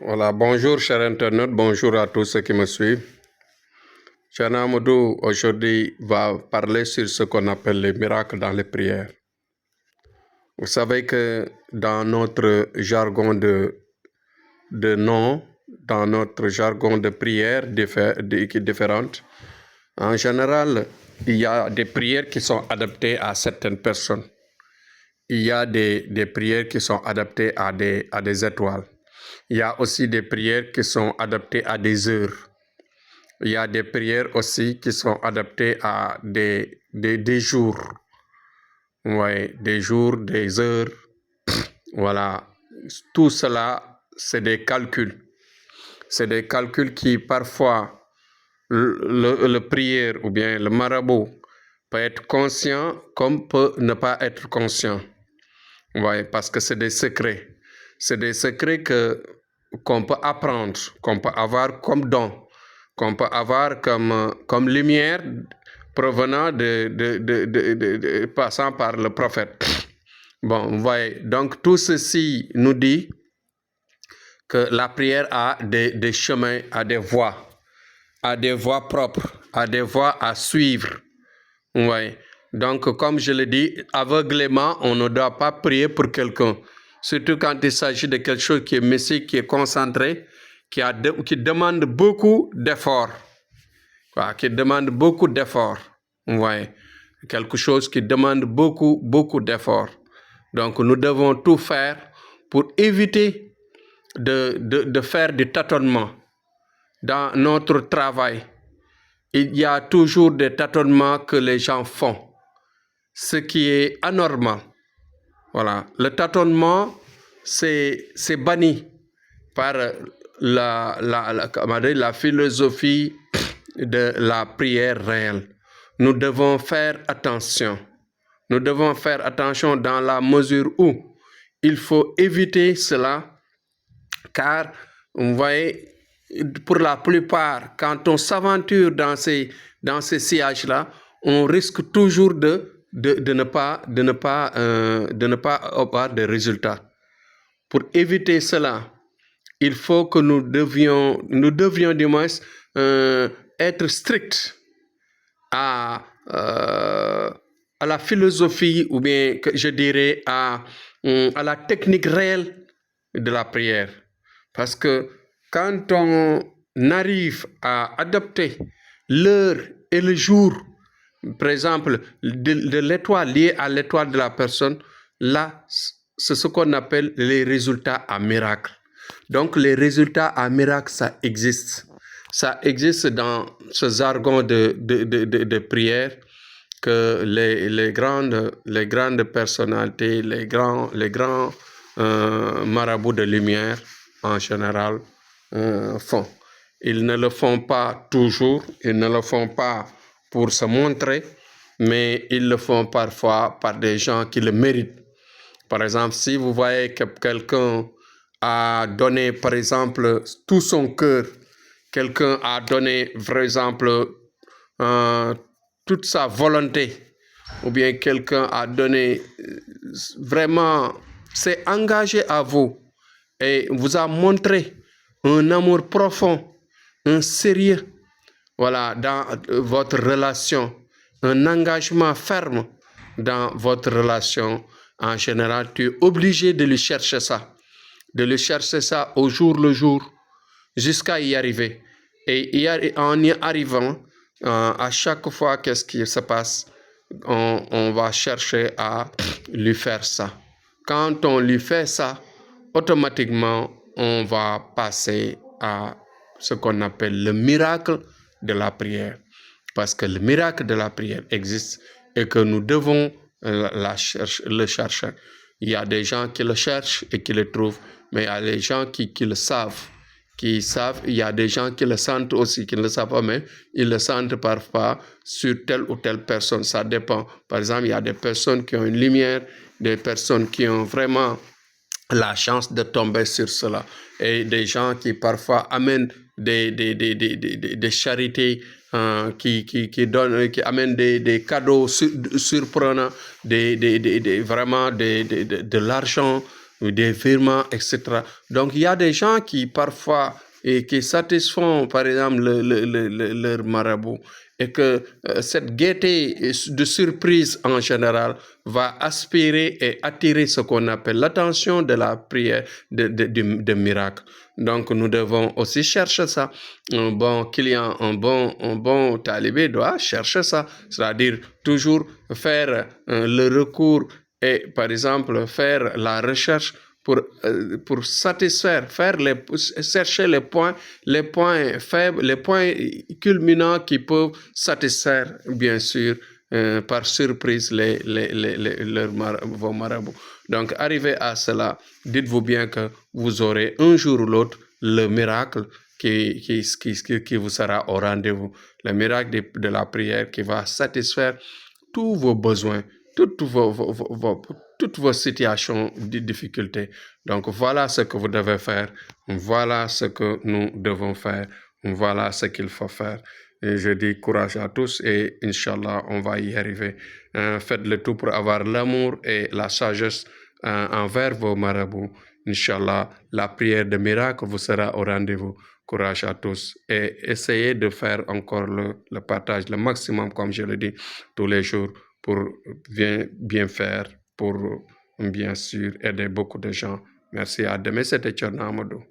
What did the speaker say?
Voilà, bonjour chers internautes, bonjour à tous ceux qui me suivent. Chana Amadou aujourd'hui va parler sur ce qu'on appelle les miracles dans les prières. Vous savez que dans notre jargon de nom, dans notre jargon de prière différentes, en général, il y a des prières qui sont adaptées à certaines personnes. Il y a des prières qui sont adaptées à des étoiles. Il y a aussi des prières qui sont adaptées à des heures. Il y a des prières aussi qui sont adaptées à des jours. Ouais, des jours, des heures. Voilà. Tout cela, c'est des calculs. C'est des calculs qui, parfois, le prière ou bien le marabout peut être conscient comme peut ne pas être conscient. Ouais, parce que c'est des secrets. C'est des secrets qu'on peut apprendre, qu'on peut avoir comme don, qu'on peut avoir comme lumière provenant passant par le prophète. Bon, vous voyez, donc tout ceci nous dit que la prière a des chemins, a des voies propres, a des voies à suivre. Ouais. Donc, comme je l'ai dit, aveuglément, on ne doit pas prier pour quelqu'un. Surtout quand il s'agit de quelque chose qui est mystique, qui est concentré, qui demande beaucoup d'efforts. Qui demande beaucoup d'efforts. Ouais. Quelque chose qui demande beaucoup d'efforts. Donc, nous devons tout faire pour éviter de faire du tâtonnement dans notre travail. Il y a toujours des tâtonnements que les gens font, ce qui est anormal. Voilà. Le tâtonnement, c'est banni par la philosophie de la prière réelle. Nous devons faire attention. Nous devons faire attention dans la mesure où il faut éviter cela, car, vous voyez, pour la plupart, quand on s'aventure dans ces sillages-là, on risque toujours de ne pas avoir de résultats. Pour éviter cela, il faut que nous devions du moins être stricts à la philosophie, ou bien je dirais à la technique réelle de la prière. Parce que quand on arrive à adapter l'heure et le jour, par exemple, de l'étoile liée à l'étoile de la personne, là, c'est ce qu'on appelle les résultats à miracle. Donc, les résultats à miracle, ça existe. Ça existe dans ce jargon de prière que les grandes personnalités, les grands marabouts de lumière, en général, font. Ils ne le font pas toujours, ils ne le font pas pour se montrer, mais ils le font parfois par des gens qui le méritent. Par exemple, si vous voyez que quelqu'un a donné, par exemple, tout son cœur, quelqu'un a donné, par exemple, toute sa volonté, ou bien quelqu'un a donné vraiment, s'est engagé à vous et vous a montré un amour profond, un sérieux, voilà, dans votre relation, un engagement ferme dans votre relation. En général, tu es obligé de lui chercher ça, au jour le jour, jusqu'à y arriver. Et en y arrivant, à chaque fois, qu'est-ce qui se passe? On va chercher à lui faire ça. Quand on lui fait ça, automatiquement, on va passer à ce qu'on appelle le miracle de la prière. Parce que le miracle de la prière existe et que nous devons le chercher. Il y a des gens qui le cherchent et qui le trouvent, mais il y a des gens qui le savent. Il y a des gens qui le sentent aussi, qui ne le savent pas, mais ils le sentent parfois sur telle ou telle personne. Ça dépend. Par exemple, il y a des personnes qui ont une lumière, des personnes qui ont vraiment la chance de tomber sur cela. Et des gens qui parfois amènent des charités, qui amènent des cadeaux surprenants, vraiment de l'argent, des virements, etc. Donc, il y a des gens qui parfois et qui satisfont, par exemple, leur marabout, et que cette gaieté de surprise en général va aspirer et attirer ce qu'on appelle l'attention de la prière de miracle. Donc, nous devons aussi chercher ça. Un bon client, un bon talibé doit chercher ça, c'est-à-dire toujours faire le recours et, par exemple, faire la recherche pour satisfaire, chercher les points faibles, les points culminants qui peuvent satisfaire, bien sûr, par surprise, vos marabouts. Donc, arrivé à cela, dites-vous bien que vous aurez un jour ou l'autre le miracle qui vous sera au rendez-vous. Le miracle de la prière qui va satisfaire tous vos besoins, toutes vos situations de difficulté. Donc, voilà ce que vous devez faire. Voilà ce que nous devons faire. Voilà ce qu'il faut faire. Et je dis courage à tous et Inch'Allah, on va y arriver. Faites le tout pour avoir l'amour et la sagesse envers vos marabouts. Inch'Allah, la prière de miracle vous sera au rendez-vous. Courage à tous et essayez de faire encore le partage, le maximum, comme je le dis, tous les jours pour bien faire, pour bien sûr aider beaucoup de gens. Merci à demain, c'était Tchorna Amadou.